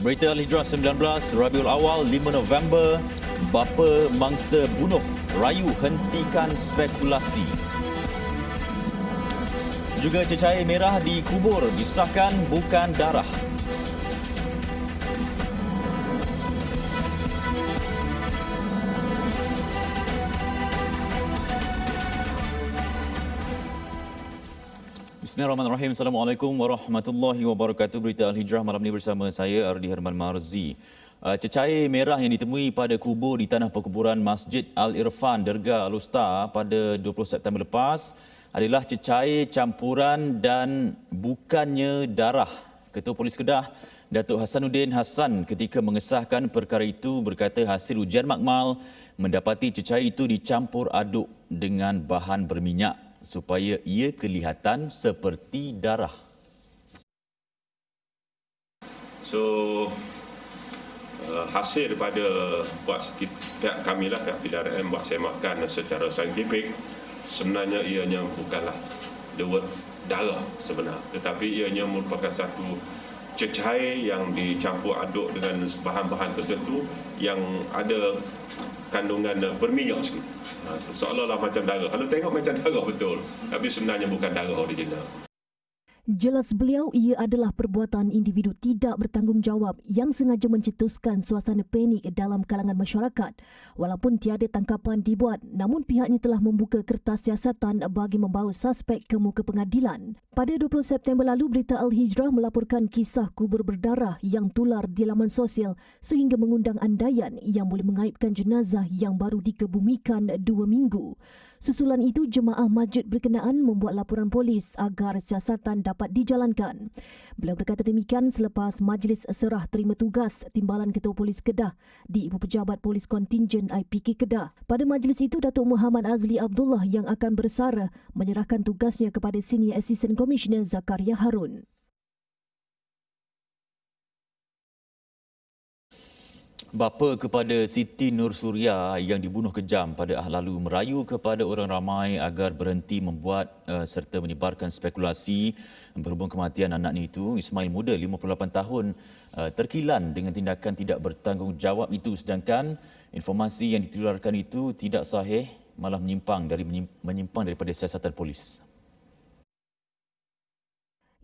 Berita Al-Hijrah 19, Rabiul Awal 5 November, bapa mangsa bunuh, rayu hentikan spekulasi. Juga cecair merah dikubur, disahkan bukan darah. Bismillahirrahmanirrahim. Assalamualaikum warahmatullahi wabarakatuh. Berita Al-Hijrah malam ini bersama saya Ardi Herman Marzi. Cecair merah yang ditemui pada kubur di tanah perkuburan Masjid Al-Irfan Dergah Al-Usta pada 20 September lepas adalah cecair campuran dan bukannya darah. Ketua Polis Kedah, Datuk Hasanuddin Hassan ketika mengesahkan perkara itu berkata hasil ujian makmal mendapati cecair itu dicampur aduk dengan bahan berminyak supaya ia kelihatan seperti darah. So, hasil daripada buat pihak kami lah, pihak PDRM buat semakan secara saintifik, sebenarnya ianya bukanlah the word darah sebenar, tetapi ianya merupakan satu cecair yang dicampur aduk dengan bahan-bahan tertentu yang ada kandungan berminyak sikit. Seolah-olah macam darah. Kalau tengok macam darah betul, tapi sebenarnya bukan darah original. Jelas beliau, ia adalah perbuatan individu tidak bertanggungjawab yang sengaja mencetuskan suasana panik dalam kalangan masyarakat. Walaupun tiada tangkapan dibuat, namun pihaknya telah membuka kertas siasatan bagi membawa suspek ke muka pengadilan. Pada 20 September lalu, berita Al-Hijrah melaporkan kisah kubur berdarah yang tular di laman sosial sehingga mengundang andaian yang boleh mengaibkan jenazah yang baru dikebumikan 2 minggu. Susulan itu, jemaah masjid berkenaan membuat laporan polis agar siasatan dapat dijalankan. Beliau berkata demikian selepas majlis serah terima tugas Timbalan Ketua Polis Kedah di Ibu Pejabat Polis Kontingen IPK Kedah. Pada majlis itu, Datuk Muhammad Azli Abdullah yang akan bersara menyerahkan tugasnya kepada Senior Assistant Commissioner Zakaria Harun. Bapa kepada Siti Nur Suria yang dibunuh kejam pada Ahad lalu merayu kepada orang ramai agar berhenti membuat serta menyebarkan spekulasi berhubung kematian anaknya itu. Ismail muda 58 tahun terkilan dengan tindakan tidak bertanggungjawab itu, sedangkan informasi yang ditularkan itu tidak sahih, malah menyimpang daripada siasatan polis.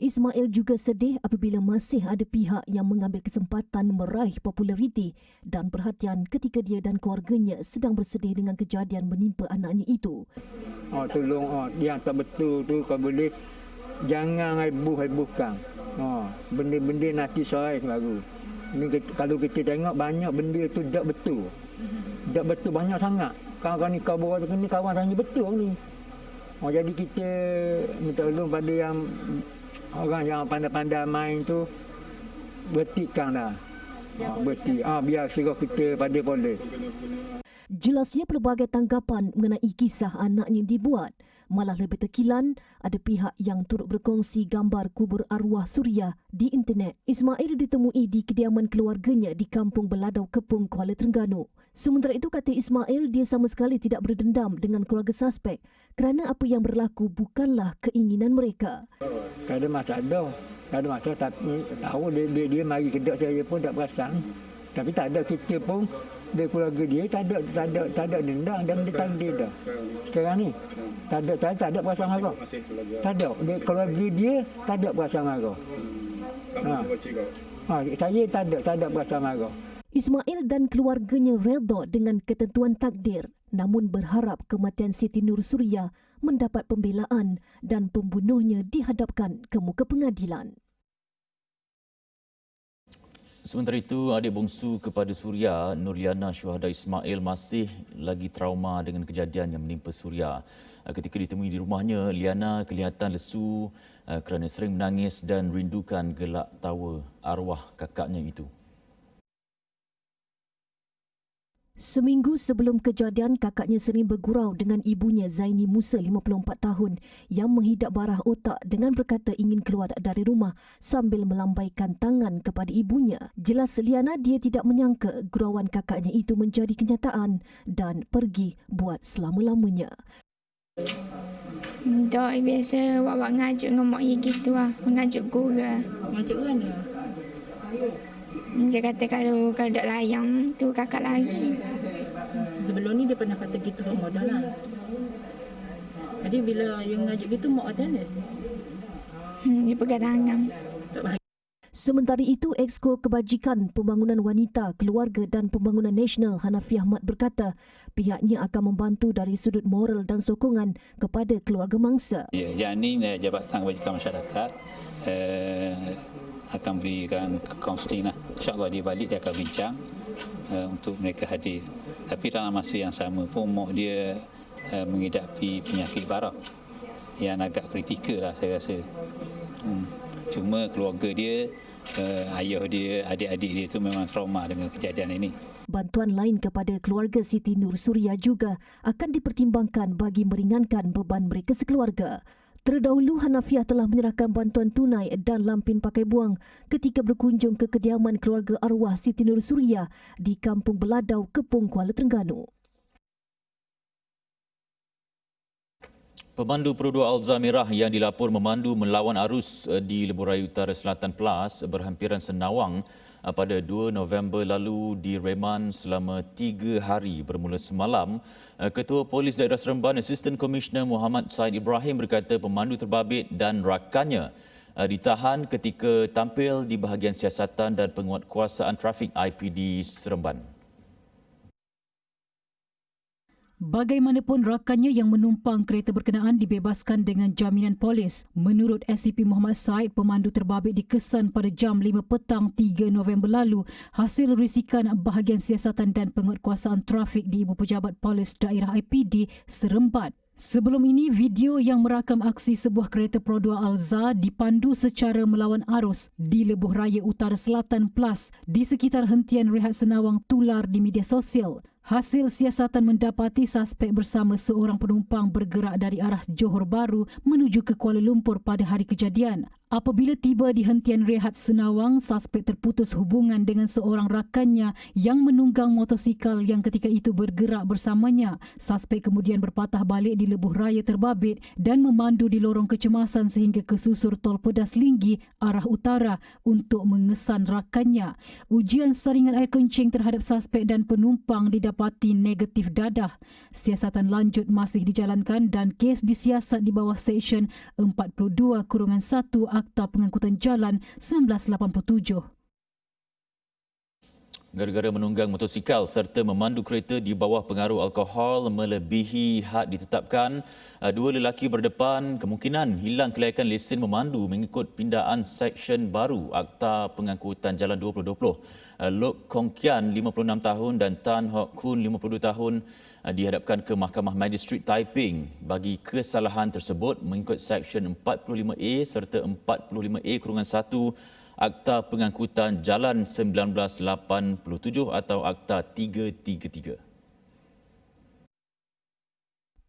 Ismail juga sedih apabila masih ada pihak yang mengambil kesempatan meraih populariti dan perhatian ketika dia dan keluarganya sedang bersedih dengan kejadian menimpa anaknya itu. Tolong yang tak betul tu kalau boleh jangan haibuh-haibuhkan. Benda-benda nanti soal baru. Ini kalau kita tengok banyak benda tu tak betul. Tak betul banyak sangat. Kawan-kawan ni kawan ni kawan tanya betul ni. Jadi kita minta tolong pada yang orang yang pandai-pandai main tu berhentikanlah. Biar serah kita pada polis. Jelasnya pelbagai tanggapan mengenai kisah anaknya dibuat. Malah lebih terkilan, ada pihak yang turut berkongsi gambar kubur arwah Suria di internet. Ismail ditemui di kediaman keluarganya di Kampung Beladau Kepung, Kuala Terengganu. Sementara itu, kata Ismail, dia sama sekali tidak berdendam dengan keluarga suspek kerana apa yang berlaku bukanlah keinginan mereka. Tak ada masalah. Tak ada masalah, tapi tahu dia mari kedok saya pun tak perasan. Tapi tak ada, kita pun dari keluarga dia tak ada dendam dan dia takdir dah. Sekarang ni tak ada perasaan marah. Tak ada. Keluarga dia tak ada perasaan marah. Saya tak ada perasaan marah. Ismail dan keluarganya redha dengan ketentuan takdir, namun berharap kematian Siti Nur Suria mendapat pembelaan dan pembunuhnya dihadapkan ke muka pengadilan. Sementara itu, adik bongsu kepada Suria, Nurliana Syuhada Ismail, masih lagi trauma dengan kejadian yang menimpa Suria. Ketika ditemui di rumahnya, Liana kelihatan lesu kerana sering menangis dan rindukan gelak tawa arwah kakaknya itu. Seminggu sebelum kejadian, kakaknya sering bergurau dengan ibunya Zaini Musa, 54 tahun, yang menghidap barah otak dengan berkata ingin keluar dari rumah sambil melambaikan tangan kepada ibunya. Jelas Liana, dia tidak menyangka gurauan kakaknya itu menjadi kenyataan dan pergi buat selama-lamanya. Tak, biasa awak ngajuk dengan mak ye gitu lah. Mengajuk guru. Ngajuk mana? Dia kata kalau tak layang tu kakak lari. Sebelum ni dia pernah kata gitu kat modal lah. Jadi bila yang ngajak gitu mak ada ni. Dia pegang tangan. Tak bahagia. Sementara itu, Exco Kebajikan Pembangunan Wanita, Keluarga dan Pembangunan Nasional Hanafi Ahmad berkata pihaknya akan membantu dari sudut moral dan sokongan kepada keluarga mangsa. Ya, yang ini Jabatan Kebajikan Masyarakat akan berikan kaunseling lah. InsyaAllah dia balik dia akan bincang untuk mereka hadir. Tapi dalam masa yang sama pun mak dia mengidapi penyakit barak yang agak kritikal lah saya rasa. Cuma keluarga dia, ayah dia, adik-adik dia tu memang trauma dengan kejadian ini. Bantuan lain kepada keluarga Siti Nur Suria juga akan dipertimbangkan bagi meringankan beban mereka sekeluarga. Terdahulu, Hanafiah telah menyerahkan bantuan tunai dan lampin pakai buang ketika berkunjung ke kediaman keluarga arwah Siti Nur Suria di Kampung Beladau, Kepung, Kuala Terengganu. Pemandu Perodua Alzamirah yang dilapor memandu melawan arus di Lebuh Raya Utara Selatan Pelas berhampiran Senawang pada 2 November lalu direman selama 3 hari bermula semalam. Ketua Polis Daerah Seremban Assistant Commissioner Muhammad Said Ibrahim berkata pemandu terbabit dan rakannya ditahan ketika tampil di bahagian siasatan dan penguatkuasaan trafik IPD Seremban. Bagaimanapun rakannya yang menumpang kereta berkenaan dibebaskan dengan jaminan polis. Menurut SCP Muhammad Said, pemandu terbabit dikesan pada jam 5 petang 3 November lalu hasil risikan bahagian siasatan dan penguatkuasaan trafik di Ibu Pejabat Polis Daerah IPD Seremban. Sebelum ini, video yang merakam aksi sebuah kereta Perodua Alza dipandu secara melawan arus di Lebuh Raya Utara Selatan Pelas di sekitar hentian rehat Senawang tular di media sosial. Hasil siasatan mendapati suspek bersama seorang penumpang bergerak dari arah Johor Bahru menuju ke Kuala Lumpur pada hari kejadian. Apabila tiba di hentian rehat Senawang, suspek terputus hubungan dengan seorang rakannya yang menunggang motosikal yang ketika itu bergerak bersamanya. Suspek kemudian berpatah balik di Lebuh Raya Terbabit dan memandu di lorong kecemasan sehingga ke susur Tol Pedas Linggi arah utara untuk mengesan rakannya. Ujian saringan air kencing terhadap suspek dan penumpang didapati negatif dadah. Siasatan lanjut masih dijalankan dan kes disiasat di bawah Seksyen 42-1 Akta Pengangkutan Jalan 1987. Gara-gara menunggang motosikal serta memandu kereta di bawah pengaruh alkohol melebihi had ditetapkan, 2 lelaki berdepan kemungkinan hilang kelayakan lesen memandu mengikut pindaan Seksyen baru Akta Pengangkutan Jalan 2020. Lok Kong Kian, 56 tahun dan Tan Hock Kun, 52 tahun dihadapkan ke Mahkamah Magistrate Taiping bagi kesalahan tersebut mengikut Seksyen 45A serta 45A-1 Akta Pengangkutan Jalan 1987 atau Akta 333.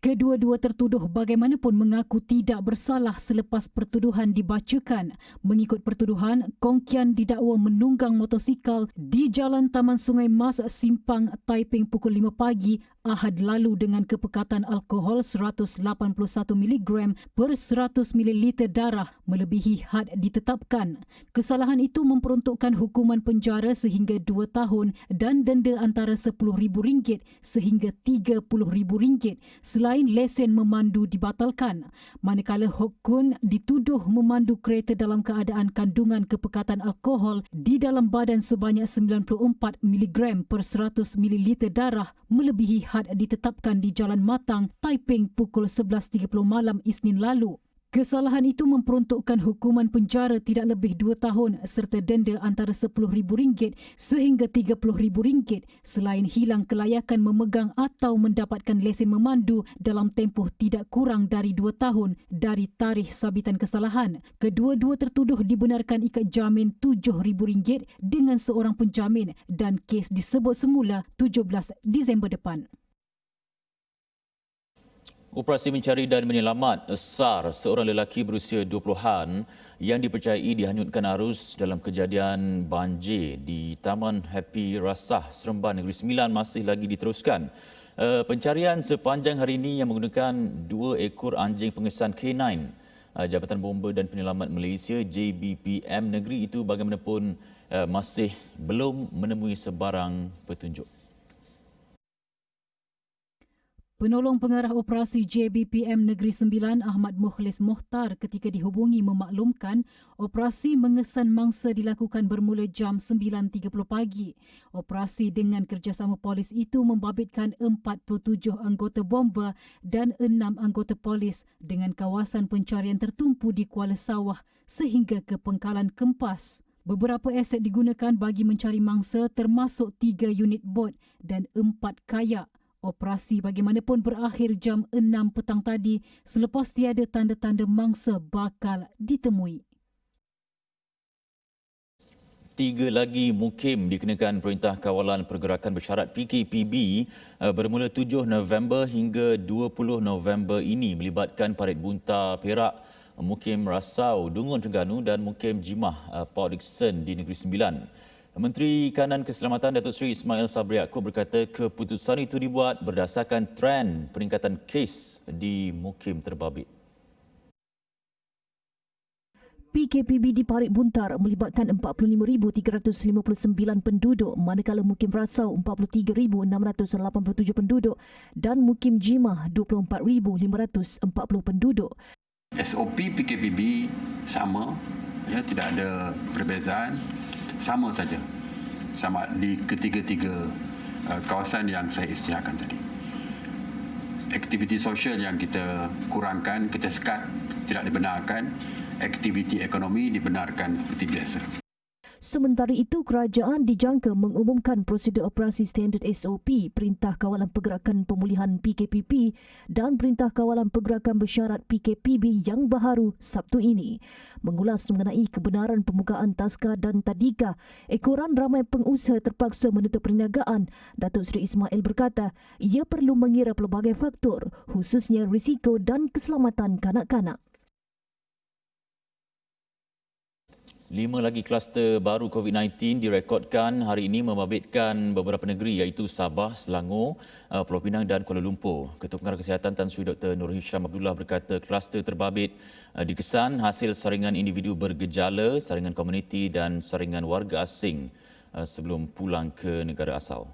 Kedua-dua tertuduh bagaimanapun mengaku tidak bersalah selepas pertuduhan dibacakan. Mengikut pertuduhan, Kong Kian didakwa menunggang motosikal di Jalan Taman Sungai Mas, Simpang, Taiping pukul 5 pagi Ahad lalu dengan kepekatan alkohol 181 mg per 100 ml darah melebihi had ditetapkan. Kesalahan itu memperuntukkan hukuman penjara sehingga 2 tahun dan denda antara RM10,000 sehingga RM30,000 selain lesen memandu dibatalkan. Manakala Hock Kun dituduh memandu kereta dalam keadaan kandungan kepekatan alkohol di dalam badan sebanyak 94 mg per 100 ml darah melebihi had ditetapkan di Jalan Matang, Taiping pukul 11.30 malam Isnin lalu. Kesalahan itu memperuntukkan hukuman penjara tidak lebih 2 tahun serta denda antara RM10,000 sehingga RM30,000 selain hilang kelayakan memegang atau mendapatkan lesen memandu dalam tempoh tidak kurang dari 2 tahun dari tarikh sabitan kesalahan. Kedua-dua tertuduh dibenarkan ikat jamin RM7,000 dengan seorang penjamin dan kes disebut semula 17 Disember depan. Operasi mencari dan menyelamat SAR seorang lelaki berusia 20-an yang dipercayai dihanyutkan arus dalam kejadian banjir di Taman Happy Rasah Seremban Negeri Sembilan masih lagi diteruskan. Pencarian sepanjang hari ini yang menggunakan 2 ekor anjing pengesan K9. Jabatan Bomba dan Penyelamat Malaysia JBPM negeri itu bagaimanapun masih belum menemui sebarang petunjuk. Penolong Pengarah Operasi JBPM Negeri Sembilan Ahmad Mukhlis Mohtar ketika dihubungi memaklumkan operasi mengesan mangsa dilakukan bermula jam 9.30 pagi. Operasi dengan kerjasama polis itu membabitkan 47 anggota bomba dan 6 anggota polis dengan kawasan pencarian tertumpu di Kuala Sawah sehingga ke Pengkalan Kempas. Beberapa aset digunakan bagi mencari mangsa termasuk 3 unit bot dan 4 kayak. Operasi bagaimanapun berakhir jam 6 petang tadi selepas tiada tanda-tanda mangsa bakal ditemui. 3 lagi mukim dikenakan Perintah Kawalan Pergerakan Bersyarat PKPB bermula 7 November hingga 20 November ini melibatkan Parit Bunta Perak, Mukim Rasau, Dungun Terengganu dan Mukim Jimah Port Dickson di Negeri Sembilan. Menteri Kanan Keselamatan Datuk Seri Ismail Sabri Yaakob berkata keputusan itu dibuat berdasarkan trend peningkatan kes di mukim terbabit. PKPB di Parit Buntar melibatkan 45,359 penduduk manakala Mukim Rasau 43,687 penduduk dan Mukim Jimah 24,540 penduduk. SOP PKPB sama, ya, tidak ada perbezaan. Sama saja, sama di ketiga-tiga kawasan yang saya isytiharkan tadi. Aktiviti sosial yang kita kurangkan, kita sekat, tidak dibenarkan. Aktiviti ekonomi dibenarkan seperti biasa. Sementara itu, kerajaan dijangka mengumumkan prosedur operasi standard SOP Perintah Kawalan Pergerakan Pemulihan PKPP dan Perintah Kawalan Pergerakan Bersyarat PKPB yang baharu Sabtu ini. Mengulas mengenai kebenaran pembukaan taska dan tadika, ekoran ramai pengusaha terpaksa menutup perniagaan. Datuk Seri Ismail berkata, ia perlu mengira pelbagai faktor, khususnya risiko dan keselamatan kanak-kanak. 5 lagi kluster baru COVID-19 direkodkan hari ini membabitkan beberapa negeri iaitu Sabah, Selangor, Pulau Pinang dan Kuala Lumpur. Ketua Pengarah Kesihatan Tan Sri Dr. Nur Hisham Abdullah berkata kluster terbabit dikesan hasil saringan individu bergejala, saringan komuniti dan saringan warga asing sebelum pulang ke negara asal.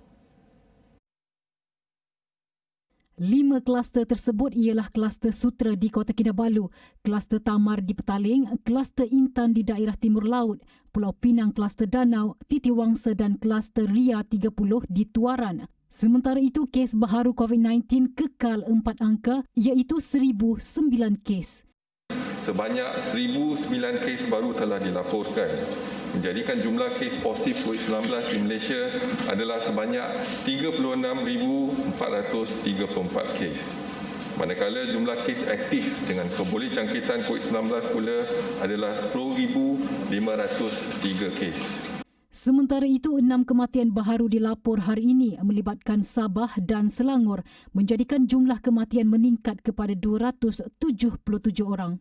5 kluster tersebut ialah kluster Sutra di Kota Kinabalu, kluster Tamar di Petaling, kluster Intan di daerah Timur Laut, Pulau Pinang kluster Danau, Titiwangsa dan kluster Ria 30 di Tuaran. Sementara itu, kes baharu COVID-19 kekal 4 angka iaitu 1,009 kes. Sebanyak 1,009 kes baru telah dilaporkan, menjadikan jumlah kes positif COVID-19 di Malaysia adalah sebanyak 36,434 kes. Manakala jumlah kes aktif dengan keboleh jangkitan COVID-19 pula adalah 10,503 kes. Sementara itu, 6 kematian baharu dilapor hari ini melibatkan Sabah dan Selangor, menjadikan jumlah kematian meningkat kepada 277 orang.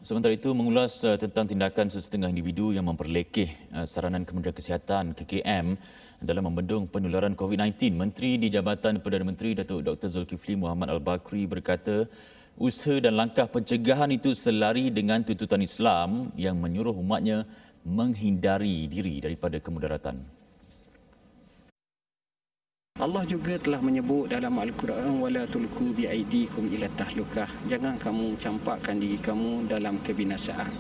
Sementara itu, mengulas tentang tindakan sesetengah individu yang memperlekeh saranan Kementerian Kesihatan KKM dalam membendung penularan COVID-19, Menteri di Jabatan Perdana Menteri Datuk Dr. Zulkifli Muhammad Al-Bakri berkata usaha dan langkah pencegahan itu selari dengan tuntutan Islam yang menyuruh umatnya menghindari diri daripada kemudaratan. Allah juga telah menyebut dalam Al-Quran wala tulqu biaidikum ila tahlukah, jangan kamu campakkan diri kamu dalam kebinasaan.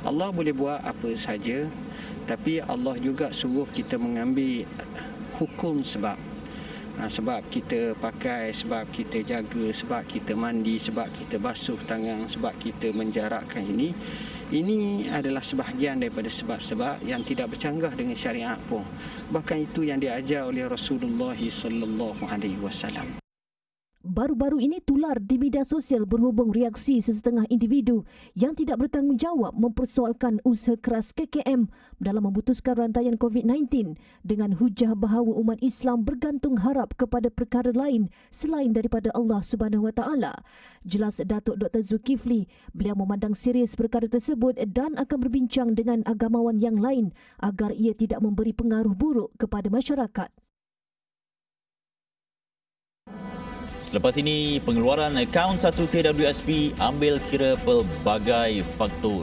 Allah boleh buat apa saja, tapi Allah juga suruh kita mengambil hukum sebab. Sebab kita pakai, sebab kita jaga, sebab kita mandi, sebab kita basuh tangan, sebab kita menjarakkan ini. Ini adalah sebahagian daripada sebab-sebab yang tidak bercanggah dengan syariat pun. Bahkan itu yang diajar oleh Rasulullah SAW. Baru-baru ini tular di media sosial berhubung reaksi sesetengah individu yang tidak bertanggungjawab mempersoalkan usaha keras KKM dalam memutuskan rantaian COVID-19 dengan hujah bahawa umat Islam bergantung harap kepada perkara lain selain daripada Allah Subhanahu Wa Taala. Jelas Datuk Dr. Zulkifli, beliau memandang serius perkara tersebut dan akan berbincang dengan agamawan yang lain agar ia tidak memberi pengaruh buruk kepada masyarakat. Selepas ini, pengeluaran akaun 1 KWSP ambil kira pelbagai faktor.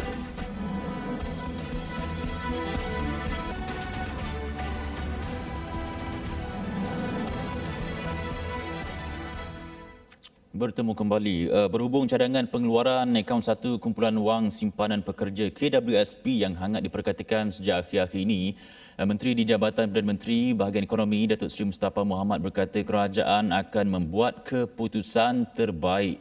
Bertemu kembali. Berhubung cadangan pengeluaran akaun satu kumpulan wang simpanan pekerja KWSP yang hangat diperkatakan sejak akhir-akhir ini, Menteri di Jabatan Perdana Menteri Bahagian Ekonomi Datuk Seri Mustafa Mohamad berkata kerajaan akan membuat keputusan terbaik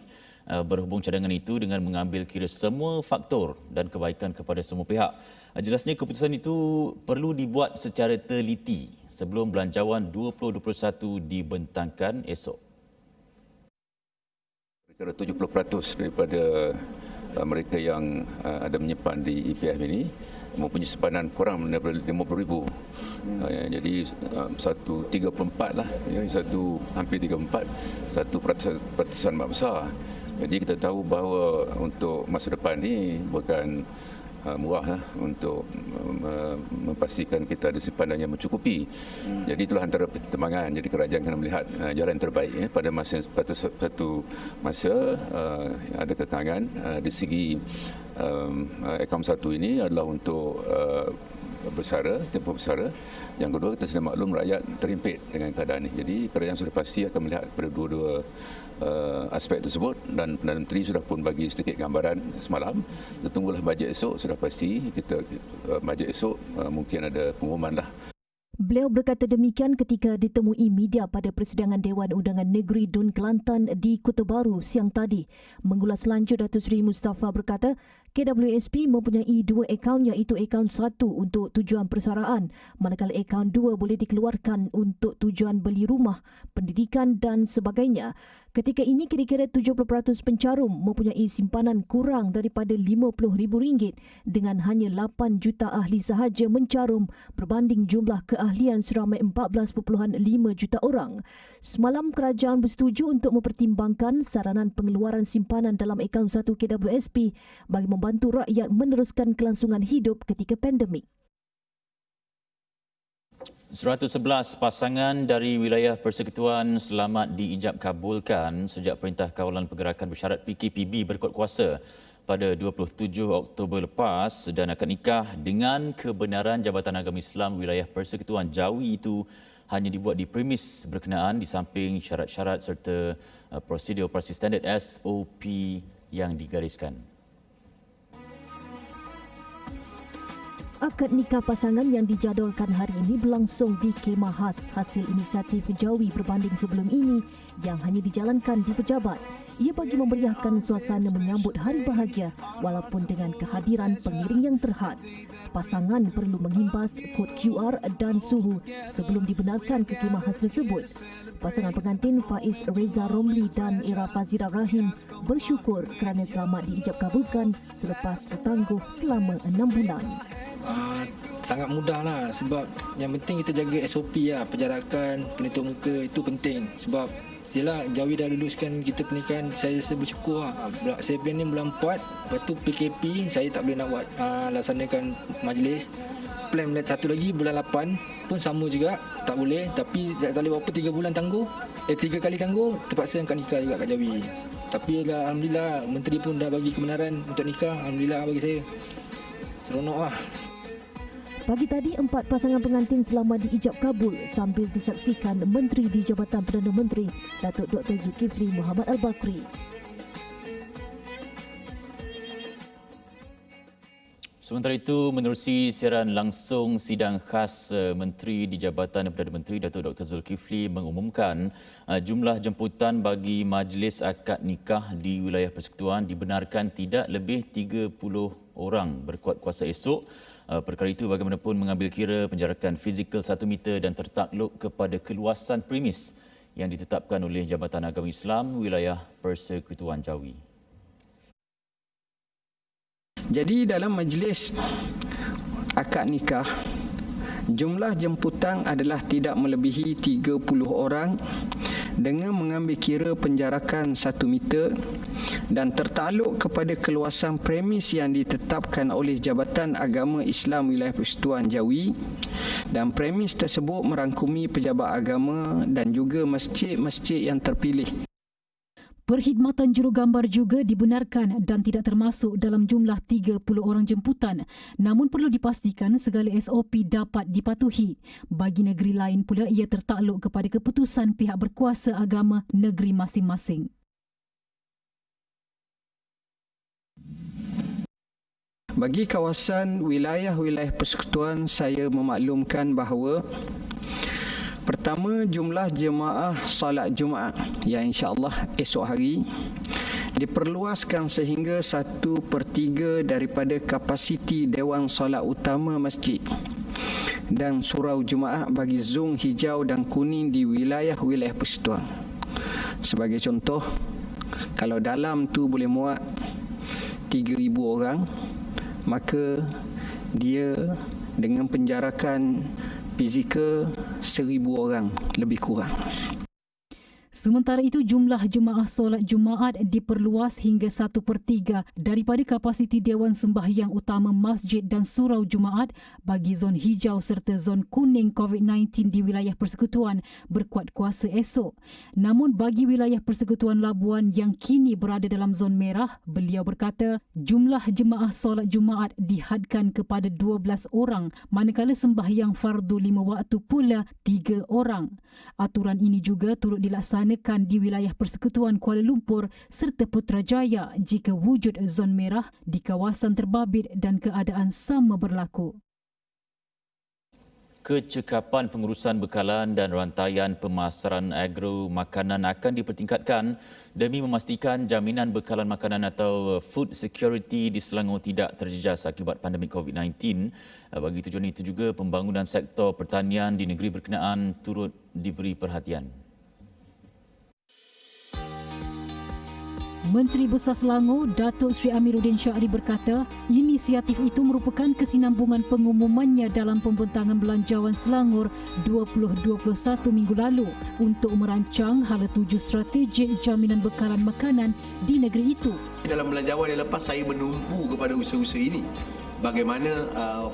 berhubung cadangan itu dengan mengambil kira semua faktor dan kebaikan kepada semua pihak. Jelasnya keputusan itu perlu dibuat secara teliti sebelum Belanjawan 2021 dibentangkan esok. Kira 70% daripada mereka yang ada menyimpan di EPF ini mempunyai simpanan kurang daripada 50,000. Jadi 1.34 lah, hampir 34, 1% amat besar. Jadi kita tahu bahawa untuk masa depan ni bukan murah lah untuk memastikan kita ada simpanan yang mencukupi. Jadi itulah antara pertimbangan. Jadi kerajaan akan melihat jalan terbaik pada satu masa ada kekangan di segi akaun satu ini adalah untuk tempoh bersara. Yang kedua, kita sudah maklum rakyat terimpit dengan keadaan ini. Jadi kerajaan sudah pasti akan melihat pada dua-dua aspek tersebut dan Perdana Menteri sudah pun bagi sedikit gambaran semalam. Kita tunggulah bajet esok, sudah pasti bajet esok mungkin ada pengumuman lah. Beliau berkata demikian ketika ditemui media pada persidangan Dewan Undangan Negeri Dun Kelantan di Kota Baru siang tadi. Mengulas lanjut, Datuk Seri Mustafa berkata KWSP mempunyai dua akaun, iaitu akaun satu untuk tujuan persaraan, manakala akaun dua boleh dikeluarkan untuk tujuan beli rumah, pendidikan dan sebagainya. Ketika ini kira-kira 70% pencarum mempunyai simpanan kurang daripada RM50,000 dengan hanya 8 juta ahli sahaja mencarum berbanding jumlah keahlian seramai 14.5 juta orang. Semalam kerajaan bersetuju untuk mempertimbangkan saranan pengeluaran simpanan dalam akaun satu KWSP bagi membantu rakyat meneruskan kelangsungan hidup ketika pandemik. 111 pasangan dari wilayah persekutuan selamat diijab kabulkan sejak Perintah Kawalan Pergerakan Bersyarat PKPB berkuat kuasa pada 27 Oktober lepas dan akan nikah dengan kebenaran Jabatan Agama Islam wilayah persekutuan Jawi itu hanya dibuat di premis berkenaan di samping syarat-syarat serta prosedur operasi standard SOP yang digariskan. Akad nikah pasangan yang dijadualkan hari ini berlangsung di Kemah Khas hasil inisiatif Jawi berbanding sebelum ini yang hanya dijalankan di pejabat. Ia bagi memeriahkan suasana menyambut hari bahagia walaupun dengan kehadiran pengiring yang terhad. Pasangan perlu mengimbas kod QR dan suhu sebelum dibenarkan ke Kemah Khas tersebut. Pasangan pengantin Faiz Reza Romli dan Ira Fazira Rahim bersyukur kerana selamat diijab kabulkan selepas tertangguh selama 6 bulan. Sangat mudah lah sebab yang penting kita jaga SOP lah, penjarakan, penutup muka itu penting sebab yelah Jawi dah luluskan kita pernikahan. Saya rasa bersyukur lah. Saya planning bulan 4, lepas tu PKP saya tak boleh nak buat laksanakan majlis. Plan satu lagi bulan 8 pun sama juga tak boleh, tapi tak boleh berapa 3 bulan tangguh 3 kali tangguh terpaksa angkat nikah juga kat Jawi. Tapi alhamdulillah menteri pun dah bagi kebenaran untuk nikah. Alhamdulillah bagi saya seronok lah. Pagi tadi, 4 pasangan pengantin selamat diijab kabul sambil disaksikan Menteri di Jabatan Perdana Menteri Datuk Dr. Zulkifli Muhammad Al-Bakri. Sementara itu, menerusi siaran langsung sidang khas Menteri di Jabatan Perdana Menteri Datuk Dr. Zulkifli mengumumkan jumlah jemputan bagi majlis akad nikah di wilayah persekutuan dibenarkan tidak lebih 30 orang berkuat kuasa esok. Perkara itu bagaimanapun mengambil kira penjarakan fizikal 1 meter dan tertakluk kepada keluasan premis yang ditetapkan oleh Jabatan Agama Islam wilayah Persekutuan Jawi. Jadi dalam majlis akad nikah, jumlah jemputan adalah tidak melebihi 30 orang dengan mengambil kira penjarakan 1 meter dan tertakluk kepada keluasan premis yang ditetapkan oleh Jabatan Agama Islam Wilayah Persekutuan Jawi, dan premis tersebut merangkumi pejabat agama dan juga masjid-masjid yang terpilih. Perkhidmatan jurugambar juga dibenarkan dan tidak termasuk dalam jumlah 30 orang jemputan. Namun perlu dipastikan segala SOP dapat dipatuhi. Bagi negeri lain pula ia tertakluk kepada keputusan pihak berkuasa agama negeri masing-masing. Bagi kawasan wilayah-wilayah persekutuan, saya memaklumkan bahawa pertama, jumlah jemaah salat Jumaat yang insya-Allah esok hari diperluaskan sehingga 1/3 daripada kapasiti Dewan Solat Utama Masjid dan surau Jumaat bagi zon hijau dan kuning di wilayah-wilayah persekutuan. Sebagai contoh, kalau dalam tu boleh muat 3,000 orang, maka dia dengan penjarakan fizikal 1,000 orang lebih kurang. Sementara itu, jumlah jemaah solat Jumaat diperluas hingga 1/3 daripada kapasiti Dewan Sembahyang Utama Masjid dan Surau Jumaat bagi zon hijau serta zon kuning COVID-19 di wilayah persekutuan berkuat kuasa esok. Namun bagi wilayah persekutuan Labuan yang kini berada dalam zon merah, beliau berkata jumlah jemaah solat Jumaat dihadkan kepada 12 orang manakala sembahyang fardu 5 waktu pula 3 orang. Aturan ini juga turut dilaksanakan di wilayah persekutuan Kuala Lumpur serta Putrajaya jika wujud zon merah di kawasan terbabit dan keadaan sama berlaku. Kecekapan pengurusan bekalan dan rantaian pemasaran agro makanan akan dipertingkatkan demi memastikan jaminan bekalan makanan atau food security di Selangor tidak terjejas akibat pandemik COVID-19. Bagi tujuan itu juga, pembangunan sektor pertanian di negeri berkenaan turut diberi perhatian. Menteri Besar Selangor, Datuk Seri Amiruddin Syahri berkata, inisiatif itu merupakan kesinambungan pengumumannya dalam pembentangan Belanjawan Selangor 2021 minggu lalu untuk merancang hala tuju strategik jaminan bekalan makanan di negeri itu. Dalam belanjawan yang lepas, saya menumpu kepada usaha-usaha ini. Bagaimana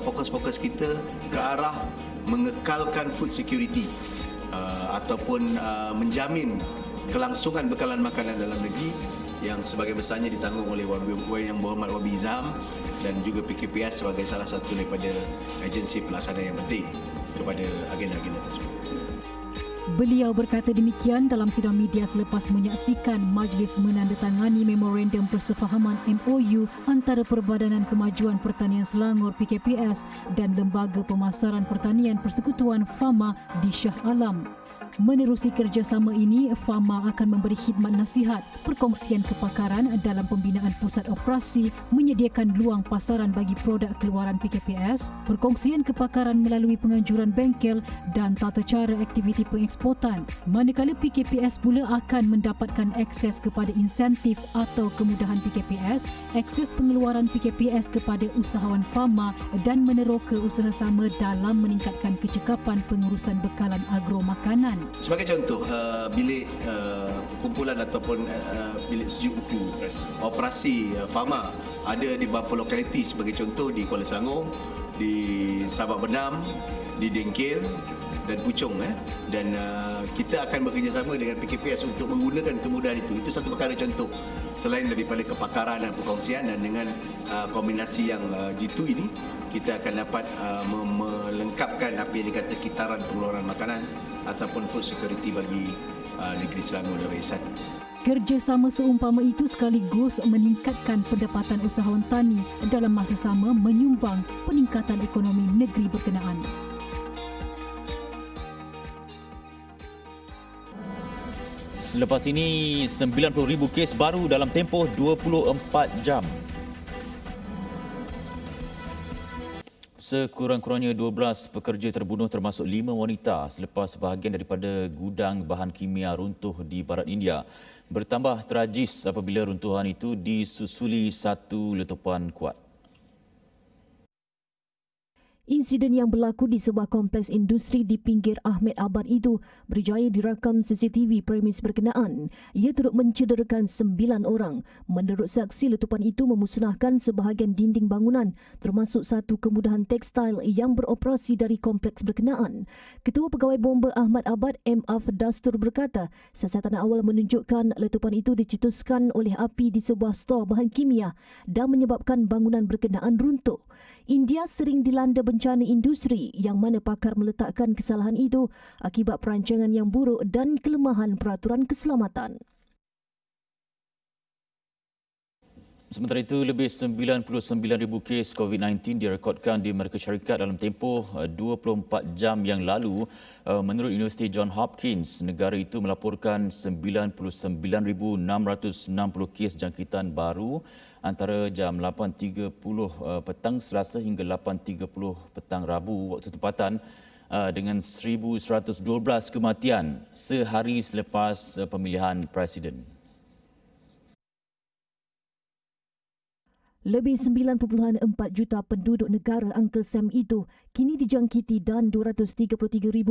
fokus-fokus kita ke arah mengekalkan food security ataupun menjamin kelangsungan bekalan makanan dalam negeri yang sebagai besarnya ditanggung oleh Yang Berhormat Wabi Izham dan juga PKPS sebagai salah satu daripada agensi pelaksana yang penting kepada agenda-agenda tersebut. Beliau berkata demikian dalam sidang media selepas menyaksikan majlis menandatangani memorandum persefahaman MOU antara Perbadanan Kemajuan Pertanian Selangor PKPS dan Lembaga Pemasaran Pertanian Persekutuan FAMA di Shah Alam. Menerusi kerjasama ini, FAMA akan memberi khidmat nasihat, perkongsian kepakaran dalam pembinaan pusat operasi, menyediakan luang pasaran bagi produk keluaran PKPS, perkongsian kepakaran melalui penganjuran bengkel dan tata cara aktiviti pengeksportan. Manakala PKPS pula akan mendapatkan akses kepada insentif atau kemudahan PKPS, akses pengeluaran PKPS kepada usahawan FAMA dan meneroka usaha sama dalam meningkatkan kecekapan pengurusan bekalan agro makanan. Sebagai contoh, bilik kumpulan ataupun bilik sejuk buku operasi FAMA ada di beberapa lokaliti, sebagai contoh di Kuala Selangor, di Sabak Benam, di Dengkil dan Puchong. Dan kita akan bekerjasama dengan PKPS untuk menggunakan kemudahan itu. Itu satu perkara contoh. Selain daripada kepakaran dan perkongsian, dan dengan kombinasi yang jitu ini, kita akan dapat melengkapkan apa yang dikata kitaran pengeluaran makanan ataupun food security bagi negeri Selangor dan Rakyat. Kerjasama seumpama itu sekaligus meningkatkan pendapatan usahawan tani dalam masa sama menyumbang peningkatan ekonomi negeri berkenaan. Selepas ini, 90,000 kes baru dalam tempoh 24 jam. Sekurang-kurangnya 12 pekerja terbunuh termasuk 5 wanita selepas sebahagian daripada gudang bahan kimia runtuh di barat India. Bertambah tragis apabila runtuhan itu disusuli satu letupan kuat. Insiden yang berlaku di sebuah kompleks industri di pinggir Ahmed Abad itu berjaya dirakam CCTV premis berkenaan. Ia turut mencederakan 9 orang. Menurut saksi, letupan itu memusnahkan sebahagian dinding bangunan termasuk satu kemudahan tekstil yang beroperasi dari kompleks berkenaan. Ketua Pegawai Bomba Ahmad Abad, M. Af Dastur berkata, siasatan awal menunjukkan letupan itu dicetuskan oleh api di sebuah stor bahan kimia dan menyebabkan bangunan berkenaan runtuh. India sering dilanda bencana industri yang mana pakar meletakkan kesalahan itu akibat perancangan yang buruk dan kelemahan peraturan keselamatan. Sementara itu, lebih 99,000 kes COVID-19 direkodkan di Amerika Syarikat dalam tempoh 24 jam yang lalu. Menurut Universiti Johns Hopkins, negara itu melaporkan 99,660 kes jangkitan baru antara jam 8.30 petang Selasa hingga 8.30 petang Rabu waktu tempatan, dengan 1,112 kematian sehari selepas pemilihan presiden. Lebih 9.4 juta penduduk negara Uncle Sam itu kini dijangkiti dan 233,000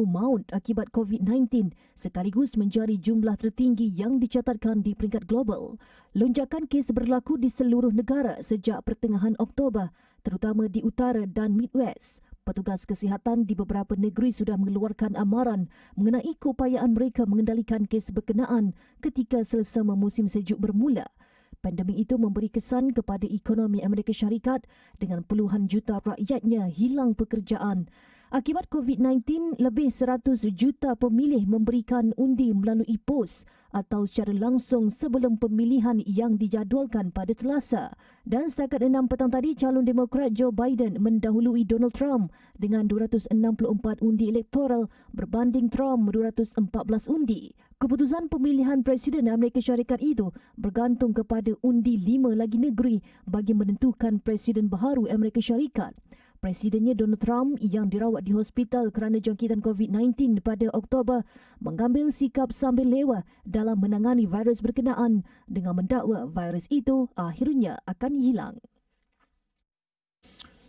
maut akibat COVID-19 sekaligus menjadi jumlah tertinggi yang dicatatkan di peringkat global. Lonjakan kes berlaku di seluruh negara sejak pertengahan Oktober, terutama di utara dan Midwest. Petugas kesihatan di beberapa negeri sudah mengeluarkan amaran mengenai keupayaan mereka mengendalikan kes berkenaan ketika selesema musim sejuk bermula. Pandemik itu memberi kesan kepada ekonomi Amerika Syarikat dengan puluhan juta rakyatnya hilang pekerjaan. Akibat COVID-19, lebih 100 juta pemilih memberikan undi melalui pos atau secara langsung sebelum pemilihan yang dijadualkan pada Selasa. Dan setakat 6 petang tadi, calon Demokrat Joe Biden mendahului Donald Trump dengan 264 undi elektoral berbanding Trump 214 undi. Keputusan pemilihan Presiden Amerika Syarikat itu bergantung kepada undi 5 lagi negeri bagi menentukan Presiden baharu Amerika Syarikat. Presidennya Donald Trump yang dirawat di hospital kerana jangkitan COVID-19 pada Oktober mengambil sikap sambil lewa dalam menangani virus berkenaan dengan mendakwa virus itu akhirnya akan hilang.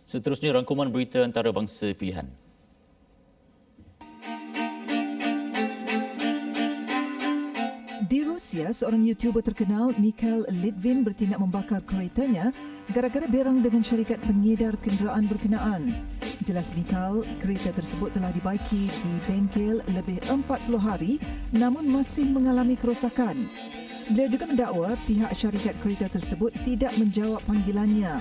Seterusnya, rangkuman berita antarabangsa pilihan. Di Rusia, seorang YouTuber terkenal Mikhail Litvin bertindak membakar keretanya gara-gara berang dengan syarikat pengedar kenderaan berkenaan. Jelas Mikhail, kereta tersebut telah dibaiki di bengkel lebih 40 hari namun masih mengalami kerosakan. Beliau juga mendakwa pihak syarikat kereta tersebut tidak menjawab panggilannya.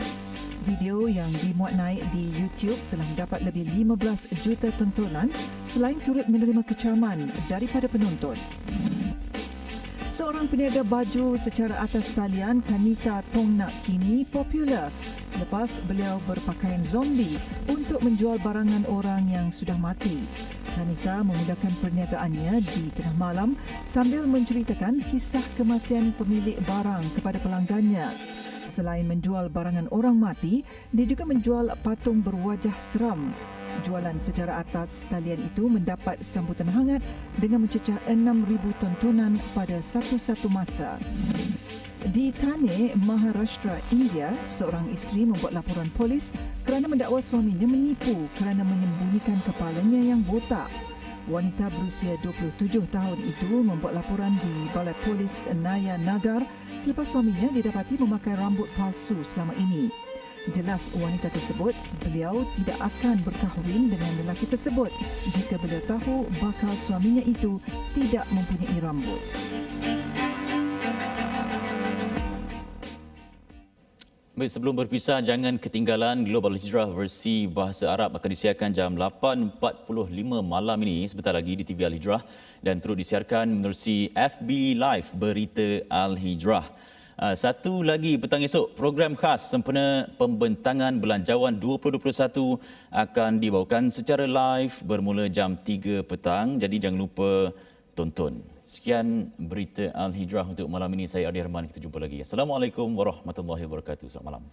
Video yang dimuat naik di YouTube telah mendapat lebih 15 juta tontonan selain turut menerima kecaman daripada penonton. Seorang peniaga baju secara atas talian, Kanita Tongnak, kini popular selepas beliau berpakaian zombie untuk menjual barangan orang yang sudah mati. Kanita memudahkan perniagaannya di tengah malam sambil menceritakan kisah kematian pemilik barang kepada pelanggannya. Selain menjual barangan orang mati, dia juga menjual patung berwajah seram. Jualan secara atas talian itu mendapat sambutan hangat dengan mencecah 6,000 tontonan pada satu-satu masa. Di Thane, Maharashtra, India, seorang isteri membuat laporan polis kerana mendakwa suaminya menipu kerana menyembunyikan kepalanya yang botak. Wanita berusia 27 tahun itu membuat laporan di Balai Polis Naya Nagar selepas suaminya didapati memakai rambut palsu selama ini. Jelas wanita tersebut, beliau tidak akan berkahwin dengan lelaki tersebut jika beliau tahu bakal suaminya itu tidak mempunyai rambut. Baik, sebelum berpisah, jangan ketinggalan Global Hijrah versi Bahasa Arab akan disiarkan jam 8.45 malam ini sebentar lagi di TV Al-Hijrah dan turut disiarkan menerusi FB Live Berita Al-Hijrah. Satu lagi petang esok, program khas sempena pembentangan Belanjawan 2021 akan dibawakan secara live bermula jam 3 petang. Jadi jangan lupa tonton. Sekian berita Al-Hijrah untuk malam ini. Saya Ardi Rahman. Kita jumpa lagi. Assalamualaikum warahmatullahi wabarakatuh. Selamat malam.